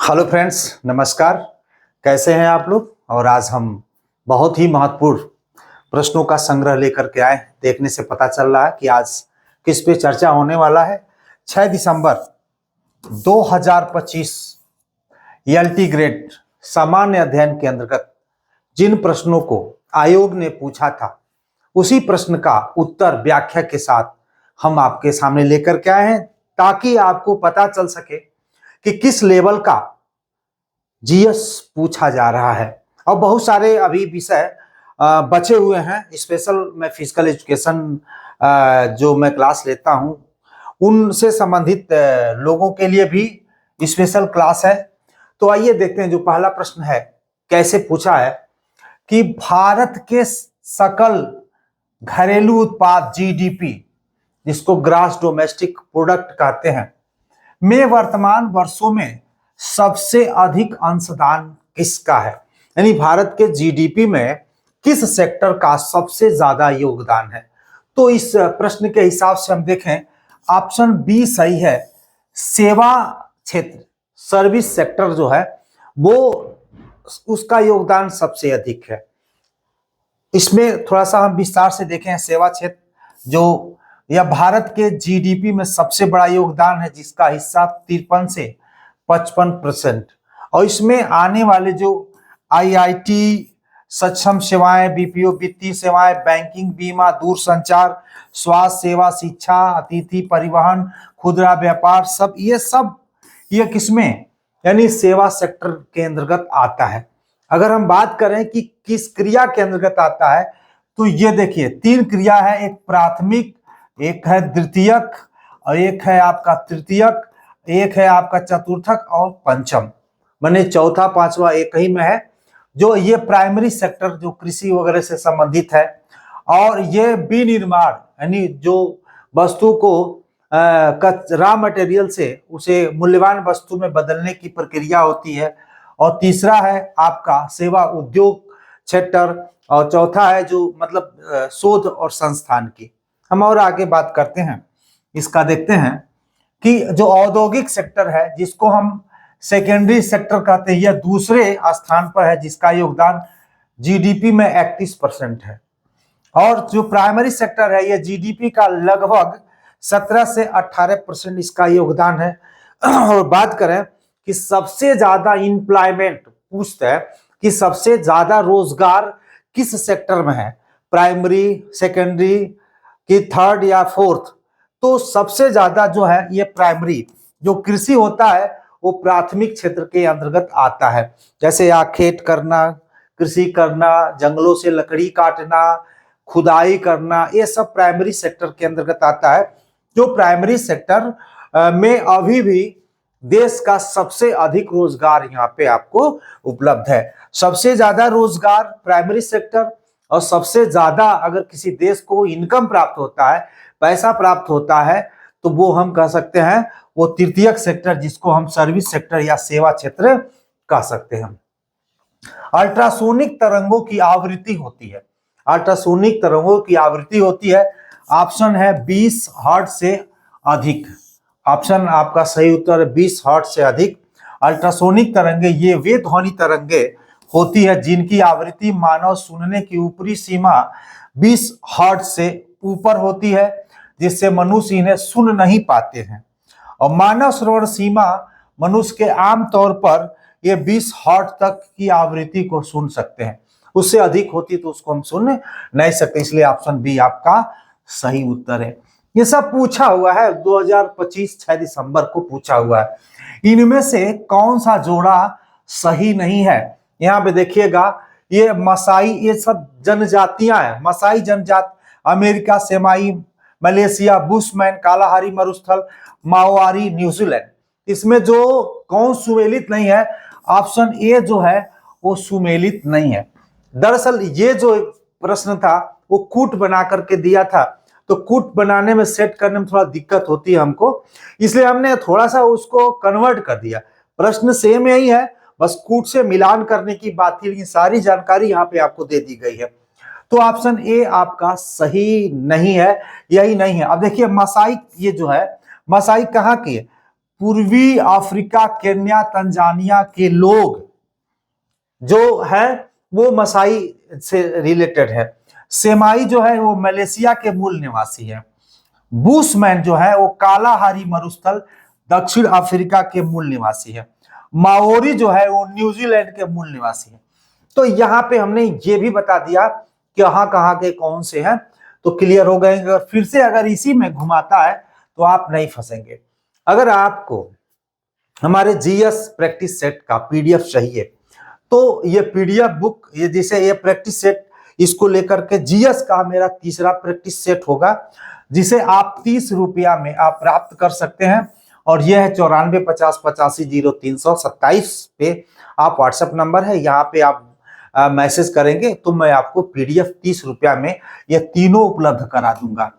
Hello friends, नमस्कार। कैसे हैं आप लोग। और आज हम बहुत ही महत्वपूर्ण प्रश्नों का संग्रह लेकर के आए। देखने से पता चल रहा है कि आज किस पे चर्चा होने वाला है। 6 दिसंबर 2025 एलटी ग्रेड सामान्य अध्ययन के अंतर्गत जिन प्रश्नों को आयोग ने पूछा था, उसी प्रश्न का उत्तर व्याख्या के साथ हम आपके सामने लेकर के आए हैं, ताकि आपको पता चल सके कि किस लेवल का जीएस पूछा जा रहा है। और बहुत सारे अभी विषय बचे हुए हैं। स्पेशल मैं फिजिकल एजुकेशन जो मैं क्लास लेता हूं, उनसे संबंधित लोगों के लिए भी स्पेशल क्लास है। तो आइए देखते हैं। जो पहला प्रश्न है, कैसे पूछा है कि भारत के सकल घरेलू उत्पाद जीडीपी, जिसको ग्रास डोमेस्टिक प्रोडक्ट कहते हैं, में वर्तमान वर्षों में सबसे अधिक अंशदान किसका है। यानी भारत के जीडीपी में किस सेक्टर का सबसे ज्यादा योगदान है। तो इस प्रश्न के हिसाब से हम देखें, ऑप्शन बी सही है। सेवा क्षेत्र, सर्विस सेक्टर जो है वो, उसका योगदान सबसे अधिक है। इसमें थोड़ा सा हम विस्तार से देखें। सेवा क्षेत्र जो यह भारत के जीडीपी में सबसे बड़ा योगदान है, जिसका हिस्सा 53 से 55%। और इसमें आने वाले जो आईआईटी, सक्षम सेवाएं, बीपीओ, वित्तीय सेवाएं, बैंकिंग, बीमा, दूरसंचार, स्वास्थ्य सेवा, शिक्षा, अतिथि परिवहन, खुदरा व्यापार, सब ये किसमें, यानी सेवा सेक्टर के अंतर्गत आता है। अगर हम बात करें कि किस क्रिया के अंतर्गत आता है, तो ये देखिए 3 क्रिया है। एक प्राथमिक, एक है द्वितीयक, और एक है आपका तृतीयक, एक है आपका चतुर्थक और पंचम। माने चौथा पांचवा एक ही में है। जो ये प्राइमरी सेक्टर जो कृषि वगैरह से संबंधित है, और ये विनिर्माण, यानी जो वस्तु को रॉ मटेरियल से उसे मूल्यवान वस्तु में बदलने की प्रक्रिया होती है। और तीसरा है आपका सेवा उद्योग क्षेत्र, और चौथा है जो मतलब शोध और संस्थान की। हम और आगे बात करते हैं। इसका देखते हैं कि जो औद्योगिक सेक्टर है, जिसको हम सेकेंडरी सेक्टर कहते हैं, यह दूसरे स्थान पर है, जिसका योगदान जीडीपी में 31% है। और जो प्राइमरी सेक्टर है, यह जीडीपी का लगभग 17 से 18% इसका योगदान है। और बात करें कि सबसे ज्यादा इंप्लॉयमेंट पूछता है कि सबसे ज्यादा रोजगार किस सेक्टर में है, प्राइमरी, सेकेंडरी कि थर्ड या फोर्थ। तो सबसे ज्यादा जो है ये प्राइमरी, जो कृषि होता है वो प्राथमिक क्षेत्र के अंतर्गत आता है। जैसे आखेट करना, कृषि करना, जंगलों से लकड़ी काटना, खुदाई करना, ये सब प्राइमरी सेक्टर के अंतर्गत आता है। जो प्राइमरी सेक्टर में अभी भी देश का सबसे अधिक रोजगार यहाँ पे आपको उपलब्ध है। सबसे ज्यादा रोजगार प्राइमरी सेक्टर, और सबसे ज्यादा अगर किसी देश को इनकम प्राप्त होता है, पैसा प्राप्त होता है, तो वो हम कह सकते हैं वो तृतीयक सेक्टर, जिसको हम सर्विस सेक्टर या सेवा क्षेत्र कह सकते हैं। अल्ट्रासोनिक तरंगों की आवृत्ति होती है। अल्ट्रासोनिक तरंगों की आवृत्ति होती है, ऑप्शन है 20 हर्ट्ज से अधिक। ऑप्शन आपका सही उत्तर है 20 हर्ट्ज से अधिक। अल्ट्रासोनिक तरंगे ये वे ध्वनि तरंगे होती है जिनकी आवृत्ति मानव सुनने की ऊपरी सीमा 20 हर्ट्ज से ऊपर होती है, जिससे मनुष्य इन्हें सुन नहीं पाते हैं। और मानव श्रवण सीमा मनुष्य के आम तौर पर ये 20 हर्ट्ज तक की आवृत्ति को सुन सकते हैं। उससे अधिक होती तो उसको हम सुन नहीं सकते। इसलिए ऑप्शन बी आपका सही उत्तर है। ये सब पूछा हुआ है 2025 6 दिसंबर को पूछा हुआ है। इनमें से कौन सा जोड़ा सही नहीं है। यहाँ पे देखिएगा, ये मसाई, ये सब जनजातियां हैं। मसाई जनजाति, अमेरिका, सेमाई, मलेशिया, बुशमैन, कालाहारी मरुस्थल, माओवारी, न्यूजीलैंड। इसमें जो कौन सुमेलित नहीं है, ऑप्शन ए जो है वो सुमेलित नहीं है। दरअसल ये जो प्रश्न था वो कूट बना करके दिया था, तो कूट बनाने में, सेट करने में थोड़ा दिक्कत होती है हमको, इसलिए हमने थोड़ा सा उसको कन्वर्ट कर दिया। प्रश्न सेम यही है, बस कूट से मिलान करने की बात थी, लेकिन सारी जानकारी यहाँ पे आपको दे दी गई है। तो ऑप्शन ए आपका सही नहीं है, यही नहीं है। अब देखिए मसाई, ये जो है मसाई कहाँ की है, पूर्वी अफ्रीका, केन्या, तंजानिया के लोग जो है वो मसाई से रिलेटेड है। सेमाई जो है वो मलेशिया के मूल निवासी है। बुशमैन जो है वो कालाहारी मरुस्थल दक्षिण अफ्रीका के मूल निवासी है। माओरी जो है वो न्यूजीलैंड के मूल निवासी है। तो यहाँ पे हमने ये भी बता दिया कि कहाँ के कौन से हैं, तो क्लियर हो गए। अगर फिर से अगर इसी में घुमाता है तो आप नहीं फंसेंगे। अगर आपको हमारे जीएस प्रैक्टिस सेट का पीडीएफ चाहिए तो ये पीडीएफ बुक, ये जैसे ये प्रैक्टिस सेट, इसको लेकर के जीएस का मेरा तीसरा प्रैक्टिस सेट होगा, जिसे आप 30 रुपया में आप प्राप्त कर सकते हैं। और यह है 9450850327 पे आप व्हाट्सएप नंबर है, यहाँ पे आप मैसेज करेंगे तो मैं आपको पीडीएफ 30 रुपया में ये तीनों उपलब्ध करा दूंगा।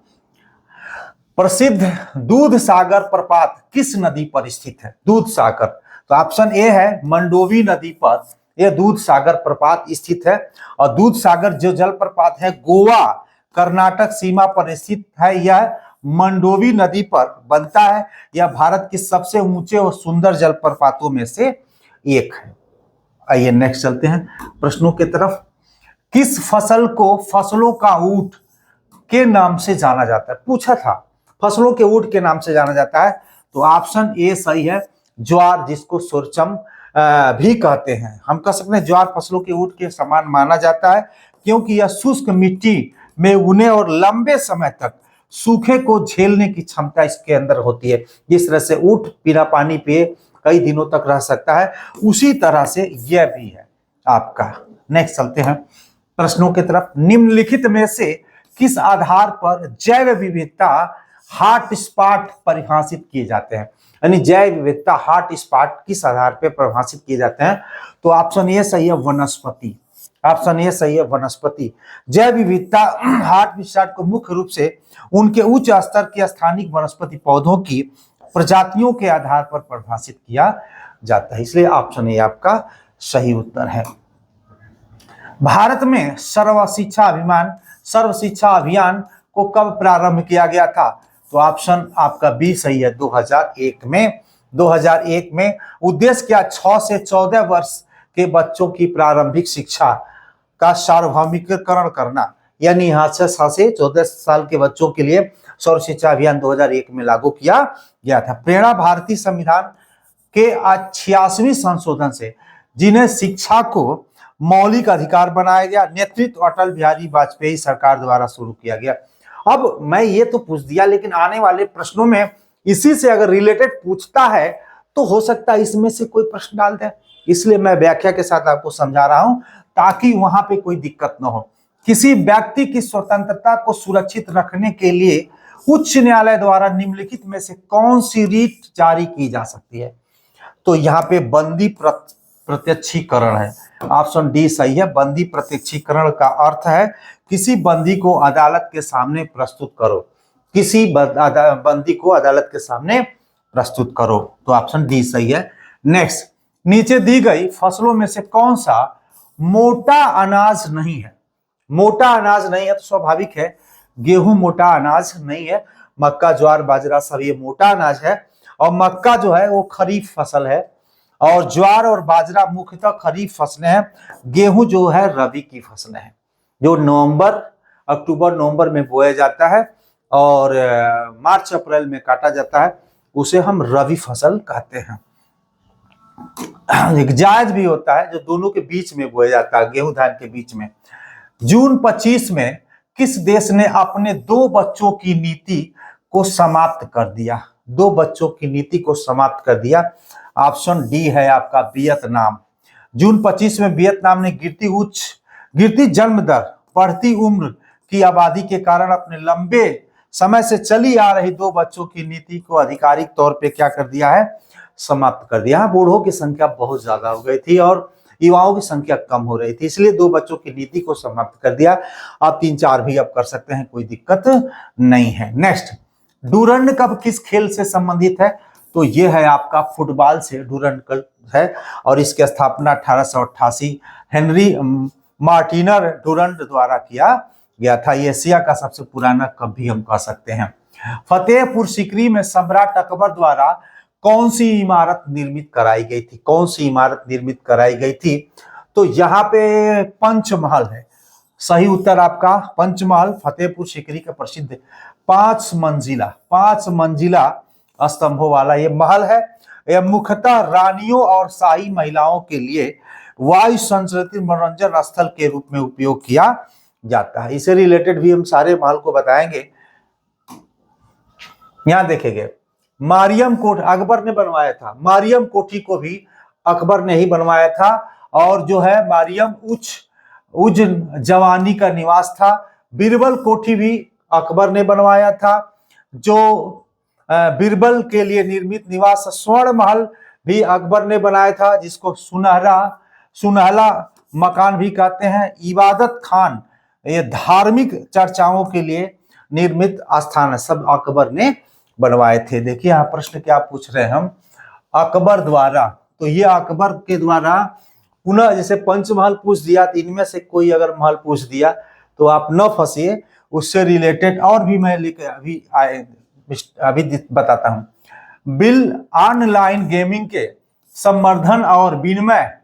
प्रसिद्ध दूध सागर प्रपात किस नदी पर स्थित है? दूध सागर, तो ऑप्शन ए है मंडोवी नदी पर यह दूध सागर प्रपात स्थित है। और दूध सागर जो जलप्रपात है गोवा कर्नाटक सीमा पर स्थित है। यह मंडोवी नदी पर बनता है। यह भारत के सबसे ऊंचे और सुंदर जलप्रपातों में से एक है। आइए नेक्स्ट चलते हैं प्रश्नों की तरफ। किस फसल को फसलों का ऊंट के नाम से जाना जाता है? पूछा था, फसलों के ऊंट के नाम से जाना जाता है, तो ऑप्शन ए सही है, ज्वार, जिसको सोरचम भी कहते हैं। हम कह सकते हैं ज्वार फसलों के ऊंट के समान माना जाता है, क्योंकि यह शुष्क मिट्टी में उगने और लंबे समय तक सूखे को झेलने की क्षमता इसके अंदर होती है। जिस तरह से ऊंट बिना पानी पिए कई दिनों तक रह सकता है, उसी तरह से यह भी है आपका। नेक्स्ट चलते हैं प्रश्नों की तरफ। निम्नलिखित में से किस आधार पर जैव विविधता हॉटस्पॉट परिभाषित किए जाते हैं? यानी जैव विविधता हॉटस्पॉट किस आधार पर परिभाषित किए जाते हैं? तो ऑप्शन ए सही है, वनस्पति। ऑप्शन ए सही है, वनस्पति। जैव विविधता हॉटस्पॉट को मुख्य रूप से उनके उच्च स्तर के स्थानिक वनस्पति पौधों की प्रजातियों के आधार पर परिभाषित किया जाता है, इसलिए ऑप्शन ए आपका सही उत्तर है। भारत में सर्व शिक्षा अभियान को कब प्रारंभ किया गया था? तो ऑप्शन आपका बी सही है, 2001 में। 2001 में। उद्देश्य क्या? 6 से 14 वर्ष के बच्चों की प्रारंभिक शिक्षा का सार्वभौमिकरण करना, यानी यहाँ से 6 से 14 साल के बच्चों के लिए सर्व शिक्षा अभियान 2001 में लागू किया गया था। प्रेरणा भारतीय संविधान के 86वें संशोधन से जिन्हें शिक्षा को मौलिक अधिकार बनाया गया, नेतृत्व अटल बिहारी वाजपेयी सरकार द्वारा शुरू किया गया। अब मैं ये तो पूछ दिया, लेकिन आने वाले प्रश्नों में इसी से अगर रिलेटेड पूछता है तो हो सकता है इसमें से कोई प्रश्न डाल दे, इसलिए मैं व्याख्या के साथ आपको समझा रहा हूं ताकि वहां पे कोई दिक्कत न हो। किसी व्यक्ति की स्वतंत्रता को सुरक्षित रखने के लिए उच्च न्यायालय द्वारा निम्नलिखित में से कौन सी रीट जारी की जा सकती है? तो यहाँ पे बंदी प्रत्यक्षीकरण है। ऑप्शन डी सही है। बंदी प्रत्यक्षीकरण का अर्थ है किसी बंदी को अदालत के सामने प्रस्तुत करो। किसी बंदी को अदालत के सामने प्रस्तुत करो, तो ऑप्शन डी सही है। नेक्स्ट, नीचे दी गई फसलों में से कौन सा मोटा अनाज नहीं है? मोटा अनाज नहीं है तो स्वाभाविक है गेहूं मोटा अनाज नहीं है। मक्का, ज्वार, बाजरा सब ये मोटा अनाज है। और मक्का जो है वो खरीफ फसल है, और ज्वार और बाजरा मुख्यतः खरीफ फसलें हैं। गेहूं जो है रबी की फसलें हैं, जो अक्टूबर नवंबर में बोया जाता है और मार्च अप्रैल में काटा जाता है, उसे हम रबी फसल कहते हैं। एक जायद भी होता है जो दोनों के बीच में बोया जाता है, गेहूं धान के बीच में। जून 25 में किस देश ने अपने 2 बच्चों की नीति को समाप्त कर दिया? 2 बच्चों की नीति को समाप्त कर दिया। ऑप्शन डी है आपका वियतनाम। जून 25 में वियतनाम ने गिरती जन्म दर, बढ़ती उम्र की आबादी के कारण अपने लंबे समय से चली आ रही 2 बच्चों की नीति को आधिकारिक तौर पे क्या कर दिया है? समाप्त कर दिया। बूढ़ों की संख्या बहुत ज्यादा हो गई थी और युवाओं की संख्या कम हो रही थी, इसलिए 2 बच्चों की नीति को समाप्त कर दिया। आप 3-4 भी अब कर सकते हैं, कोई दिक्कत नहीं है। नेक्स्ट, डूरंड कप किस खेल से संबंधित है? तो ये है आपका फुटबॉल से डूरंड कप है, और इसकी स्थापना 1888 हेनरी मार्टिनर डूरंड द्वारा किया गया था। ये एशिया का सबसे पुराना कप भी हम कह सकते हैं। फतेहपुर सीकरी में सम्राट अकबर द्वारा कौन सी इमारत निर्मित कराई गई थी, कौन सी इमारत निर्मित कराई गई थी? तो यहाँ पे पंचमहल है। सही उत्तर आपका पंचमहल, फतेहपुर सीकरी का प्रसिद्ध 5 मंजिला स्तंभों वाला ये महल है। यह मुख्यतः रानियों और शाही महिलाओं के लिए वायु संचरित मनोरंजन स्थल के रूप में उपयोग किया जाता है। इससे रिलेटेड भी हम सारे महल को बताएंगे। यहां देखेंगे मारियम कोट अकबर ने बनवाया था। मारियम कोठी को भी अकबर ने ही बनवाया था। और जो है मारियम उज जवानी का निवास था। बीरबल कोठी भी अकबर ने बनवाया था। जो बीरबल के लिए निर्मित निवास स्वर्ण महल भी अकबर ने बनाया था, जिसको सुनहला मकान भी कहते हैं। इबादत खान ये धार्मिक चर्चाओं के लिए निर्मित स्थान है, सब अकबर ने बनवाए थे। देखिए यहाँ प्रश्न क्या पूछ रहे हैं हम, अकबर द्वारा। तो ये अकबर के द्वारा पुनः, जैसे पंचमहल पूछ दिया तो इनमें से कोई अगर महल पूछ दिया तो आप न फंसिए, उससे रिलेटेड और भी मैं लेकर अभी बताता हूं। बिल ऑनलाइन गेमिंग के संवर्धन और विनिमय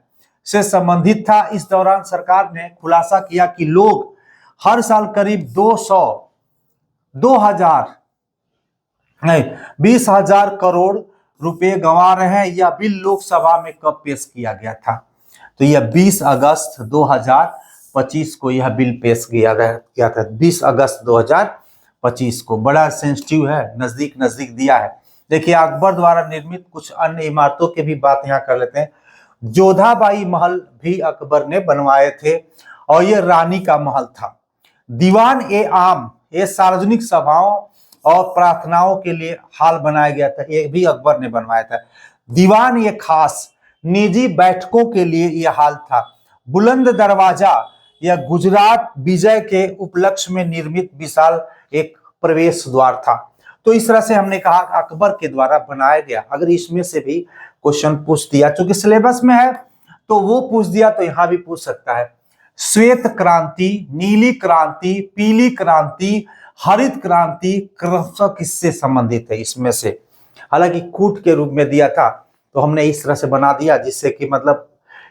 से संबंधित था। इस दौरान सरकार ने खुलासा किया कि लोग हर साल करीब 20,000 करोड़ रुपए गंवा रहे हैं। यह बिल लोकसभा में कब पेश किया गया था? तो यह 20 अगस्त 2025 को यह बिल पेश किया गया था। 20 अगस्त 2025 को। बड़ा सेंसिटिव है, नजदीक नजदीक दिया है। देखिए अकबर द्वारा निर्मित कुछ अन्य इमारतों की भी बात यहाँ कर लेते हैं। जोधाबाई महल भी अकबर ने बनवाए थे और ये रानी का महल था। दीवान ए आम ये सार्वजनिक सभाओं और प्रार्थनाओं के लिए हाल बनाया गया था, ये भी अकबर ने बनवाया था। दीवान ये खास निजी बैठकों के लिए यह हाल था। बुलंद दरवाजा यह गुजरात विजय के उपलक्ष्य में निर्मित विशाल एक प्रवेश द्वार था। तो इस तरह से हमने कहा अकबर के द्वारा बनाया गया। अगर इसमें से भी क्वेश्चन पूछ दिया, क्योंकि सिलेबस में है तो वो पूछ दिया, तो यहां भी पूछ सकता है। श्वेत क्रांति, नीली क्रांति, पीली क्रांति, हरित क्रांति क्रमशः किससे संबंधित है इसमें से? हालांकि कूट के रूप में दिया था तो हमने इस तरह से बना दिया जिससे कि मतलब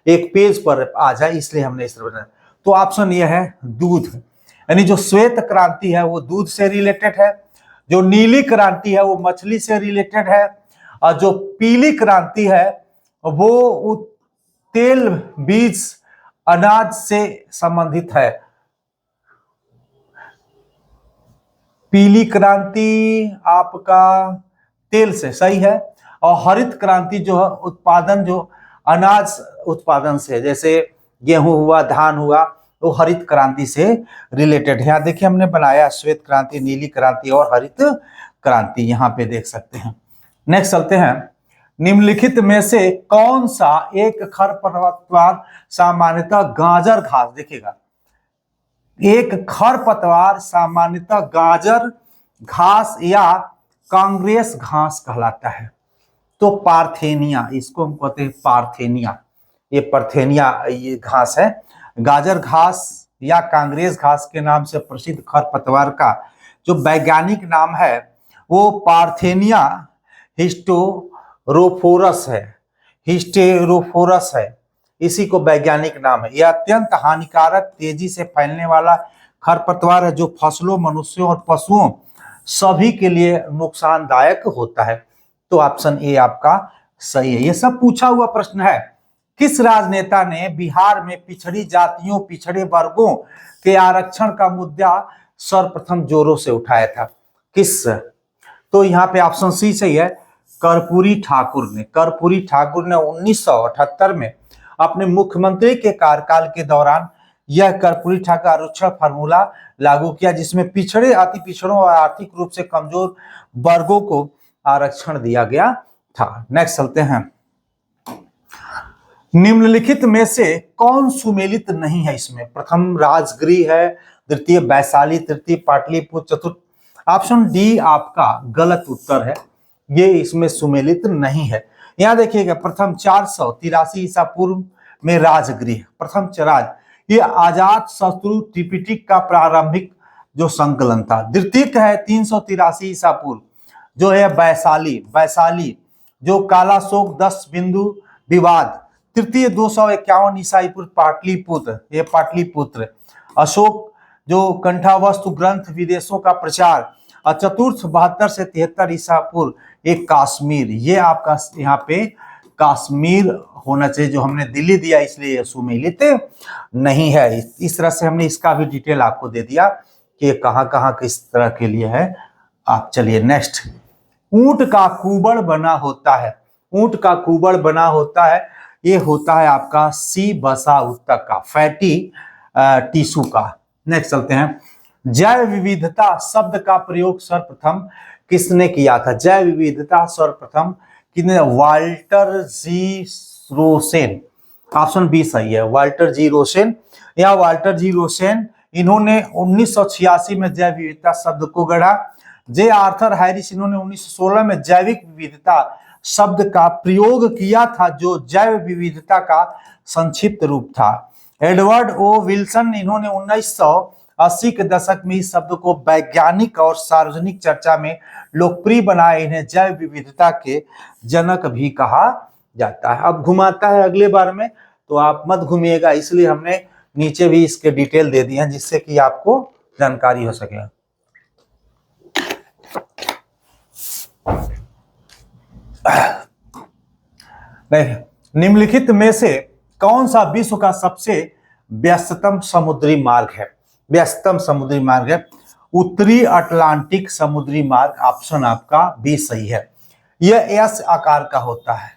एक पेज पर आ जाए, इसलिए हमने इस तरह बनाया। तो ऑप्शन ये है दूध, यानी जो श्वेत क्रांति है वो दूध से रिलेटेड है, जो नीली क्रांति है वो मछली से रिलेटेड है, और जो पीली क्रांति है वो तेल बीज अनाज से संबंधित है। पीली क्रांति आपका तेल से, सही है। और हरित क्रांति जो है उत्पादन, जो अनाज उत्पादन से, जैसे गेहूं हुआ, धान हुआ, तो हरित क्रांति से रिलेटेड है। यहाँ देखिए हमने बनाया श्वेत क्रांति, नीली क्रांति और हरित क्रांति, यहाँ पे देख सकते हैं। नेक्स्ट चलते हैं। निम्नलिखित में से कौन सा एक खरपतवार सामान्यतः गाजर घास, देखिएगा एक खरपतवार सामान्यतः गाजर घास या कांग्रेस घास कहलाता है? तो पार्थेनिया, इसको हम कहते हैं पार्थेनिया। ये पार्थेनिया ये घास है। गाजर घास या कांग्रेस घास के नाम से प्रसिद्ध खरपतवार का जो वैज्ञानिक नाम है वो पार्थेनिया हिस्टेरोफोरस है। हिस्टेरोफोरस है, इसी को वैज्ञानिक नाम है। यह अत्यंत हानिकारक, तेजी से फैलने वाला खरपतवार है जो फसलों, मनुष्यों और पशुओं सभी के लिए नुकसानदायक होता है। तो ऑप्शन ए आपका सही है। यह सब पूछा हुआ प्रश्न है। किस राजनेता ने बिहार में पिछड़ी जातियों, पिछड़े वर्गों के आरक्षण का मुद्दा सर्वप्रथम जोरों से उठाया था? किस? तो यहाँ पे ऑप्शन सी सही है, कर्पूरी ठाकुर ने। कर्पूरी ठाकुर ने 1978 में अपने मुख्यमंत्री के कार्यकाल के दौरान यह कर्पूरी ठाकुर आरक्षण फार्मूला लागू किया, जिसमें पिछड़े, अति पिछड़ों और आर्थिक रूप से कमजोर वर्गों को आरक्षण दिया गया था। नेक्स्ट चलते हैं। निम्नलिखित में से कौन सुमेलित नहीं है इसमें? प्रथम राजगृह है, द्वितीय वैशाली, तृतीय पाटलिपुत्र, चतुर्थ। ऑप्शन डी आपका गलत उत्तर है, ये इसमें सुमेलित नहीं है। यहां देखिएगा प्रथम 483 ईसा पूर्व में राजगृह, प्रथम चराज, ये आजाद शत्रु त्रिपिटक का प्रारंभिक जो संकलन था। द्वितीय है 383 ईसा पूर्व, जो है वैशाली। वैशाली जो कालाशोक 10 बिंदु विवाद, तृतीय 251 ईसाई पूर्व पाटलिपुत्र, ये पाटलिपुत्र, अशोक जो कंठावस्तु ग्रंथ विदेशों का प्रचार, और चतुर्थ 72 से 73 ईसा पूर्व एक काश्मीर, ये आपका यहाँ पे काश्मीर होना चाहिए, जो हमने दिल्ली दिया इसलिए ये सुमेलित नहीं है। इस तरह से हमने इसका भी डिटेल आपको दे दिया कि कहाँ कहाँ किस तरह के लिए है। आप चलिए नेक्स्ट, ऊंट का कुबड़ बना होता है, ऊंट का कुबड़ बना होता है, ये होता है आपका सी बसा उत्तक का, फैटी टिश्यू का। नेक्स्ट चलते हैं, जैव विविधता शब्द का प्रयोग सर्वप्रथम किसने किया था? जैव विविधता सर्वप्रथम किसने? Walter G Rosen, option B सही है, वाल्टर जी रोसेन। या वाल्टर जी रोसेन, इन्होंने 1986 में जैव विविधता शब्द को गढ़ा। जे आर्थर हैरिस, इन्होंने 1916 में जैविक विविधता शब्द का प्रयोग किया था, जो जैव विविधता का संक्षिप्त रूप था। एडवर्ड ओ विल्सन, इन्होंने 1980 के दशक में इस शब्द को वैज्ञानिक और सार्वजनिक चर्चा में लोकप्रिय बनाया। इन्हें जैव विविधता के जनक भी कहा जाता है। अब घुमाता है अगले बार में, तो आप मत घूमिएगा, इसलिए हमने नीचे भी इसके डिटेल दे दिए हैं जिससे कि आपको जानकारी हो सके। निम्नलिखित में से कौन सा विश्व का सबसे व्यस्ततम समुद्री मार्ग है? व्यस्ततम समुद्री मार्ग है उत्तरी अटलांटिक समुद्री मार्ग, ऑप्शन आपका बी सही है। यह एस आकार का होता है,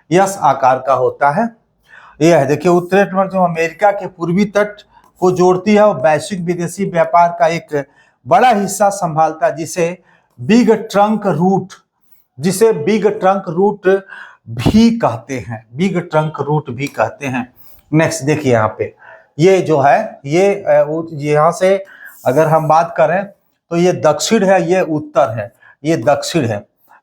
यस आकार का होता है। यह है देखिए, उत्तरी अटलांटिक जो अमेरिका के पूर्वी तट को जोड़ती है और वैश्विक विदेशी व्यापार का एक बड़ा हिस्सा संभालता है, जिसे बिग ट्रंक रूट, जिसे बिग ट्रंक रूट भी कहते हैं, बिग ट्रंक रूट भी कहते हैं। नेक्स्ट देखिए, यहाँ पे ये जो है, ये यहाँ से अगर हम बात करें तो ये दक्षिण है, ये उत्तर है, ये दक्षिण है।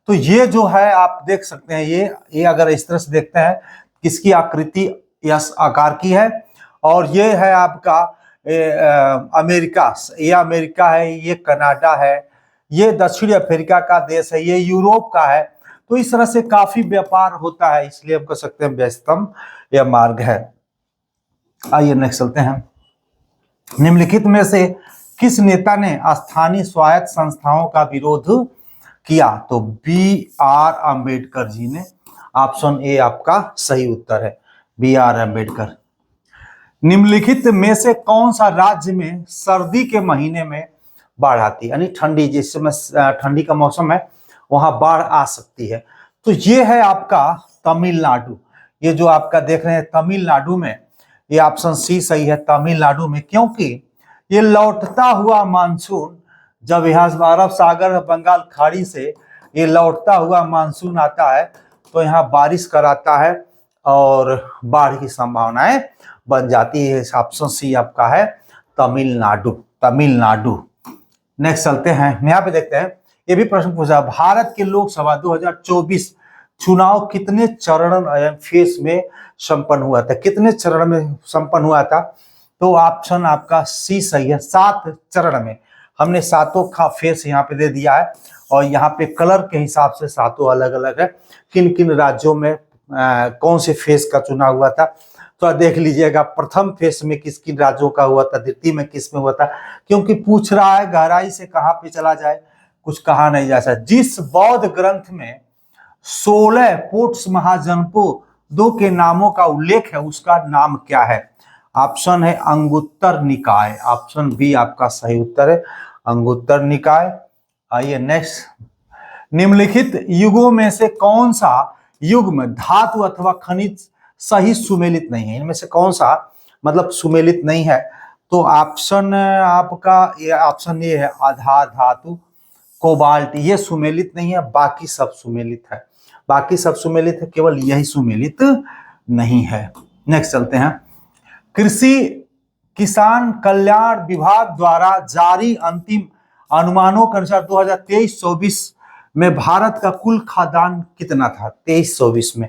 तो ये जो है आप देख सकते हैं, ये अगर इस तरह से देखते हैं, किसकी आकृति यस आकार की है, और ये है आपका अमेरिका, ये अमेरिका है, ये कनाडा है, ये दक्षिण अफ्रीका का देश है, ये यूरोप का है। तो इस तरह से काफी व्यापार होता है, इसलिए हम कह सकते हैं व्यस्तम यह मार्ग है। आइए नेक्स्ट चलते हैं, निम्नलिखित में से किस नेता ने स्थानीय स्वायत्त संस्थाओं का विरोध किया? तो बी आर अम्बेडकर जी ने, ऑप्शन ए आपका सही उत्तर है, बी आर अम्बेडकर। निम्नलिखित में से कौन सा राज्य में सर्दी के महीने में बाढ़ आती है, यानी ठंडी, जिस समय ठंडी का मौसम है वहां बाढ़ आ सकती है? तो ये है आपका तमिलनाडु। ये जो आपका देख रहे हैं तमिलनाडु में, ये ऑप्शन सी सही है, तमिलनाडु में, क्योंकि ये लौटता हुआ मानसून, जब यहाँ अरब सागर बंगाल खाड़ी से ये लौटता हुआ मानसून आता है तो यहाँ बारिश कराता है और बाढ़ की संभावनाएं बन जाती है। ऑप्शन सी आपका है तमिलनाडु, तमिलनाडु। नेक्स्ट चलते हैं, यहाँ पे देखते हैं, ये भी प्रश्न पूछा, भारत के लोकसभा 2024 चुनाव कितने चरण फेस में संपन्न हुआ था? कितने चरण में संपन्न हुआ था? तो ऑप्शन आपका सी सही है, 7 चरण में। हमने सातों का फेस यहाँ पे दे दिया है, और यहाँ पे कलर के हिसाब से सातों अलग अलग है, किन किन राज्यों में कौन से फेस का चुनाव हुआ था। तो देख लीजिएगा, प्रथम फेस में किस किन राज्यों का हुआ था, द्वितीय में किस में हुआ था, क्योंकि पूछ रहा है गहराई से कहाँ पे चला जाए, कुछ कहा नहीं जा सकता। जिस बौद्ध ग्रंथ में 16 पोट्स महाजनपदों के नामों का उल्लेख है, उसका नाम क्या है? ऑप्शन है अंगुत्तर निकाय, ऑप्शन बी आपका सही उत्तर है, अंगुत्तर निकाय। आइए नेक्स्ट, निम्नलिखित युगों में से कौन सा युग में धातु अथवा खनिज सही सुमेलित नहीं है? इनमें से कौन सा मतलब सुमेलित नहीं है? तो ऑप्शन आपका ये ऑप्शन ये है, आधार धातु, कोबाल्ट, ये सुमेलित नहीं है, बाकी सब सुमेलित है, बाकी सब सुमेलित है, केवल यही सुमेलित नहीं है। नेक्स्ट चलते हैं, कृषि किसान कल्याण विभाग द्वारा जारी अंतिम अनुमानों के अनुसार 2023-24 में भारत का कुल खाद्यान्न कितना था 23-24 में?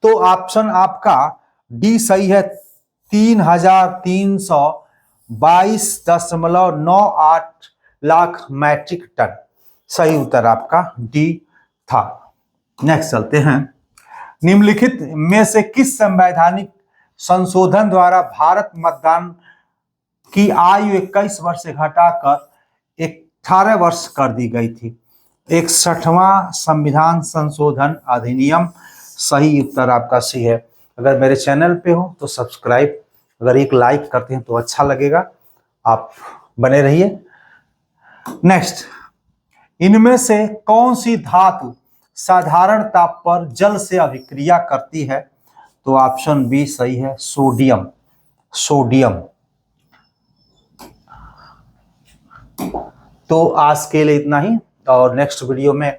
तो ऑप्शन आपका डी सही है, 3,322.98 लाख मैट्रिक टन, सही उत्तर आपका डी था। नेक्स्ट चलते हैं। निम्नलिखित में से किस संवैधानिक संशोधन द्वारा भारत मतदान की आयु 21 वर्ष से घटाकर 18 वर्ष कर दी गई थी? 61वां संविधान संशोधन अधिनियम सही उत्तर आपका सी है। अगर मेरे चैनल पे हो तो सब्सक्राइब, अगर एक लाइक करते हैं तो अच्छा लगेगा, आप बने रहिए। नेक्स्ट, इनमें से कौन सी धातु साधारण ताप पर जल से अभिक्रिया करती है? तो ऑप्शन बी सही है, सोडियम। सोडियम। तो आज के लिए इतना ही, और नेक्स्ट वीडियो में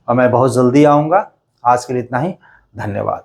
मैं बहुत जल्दी आऊंगा। आज के लिए इतना ही, धन्यवाद।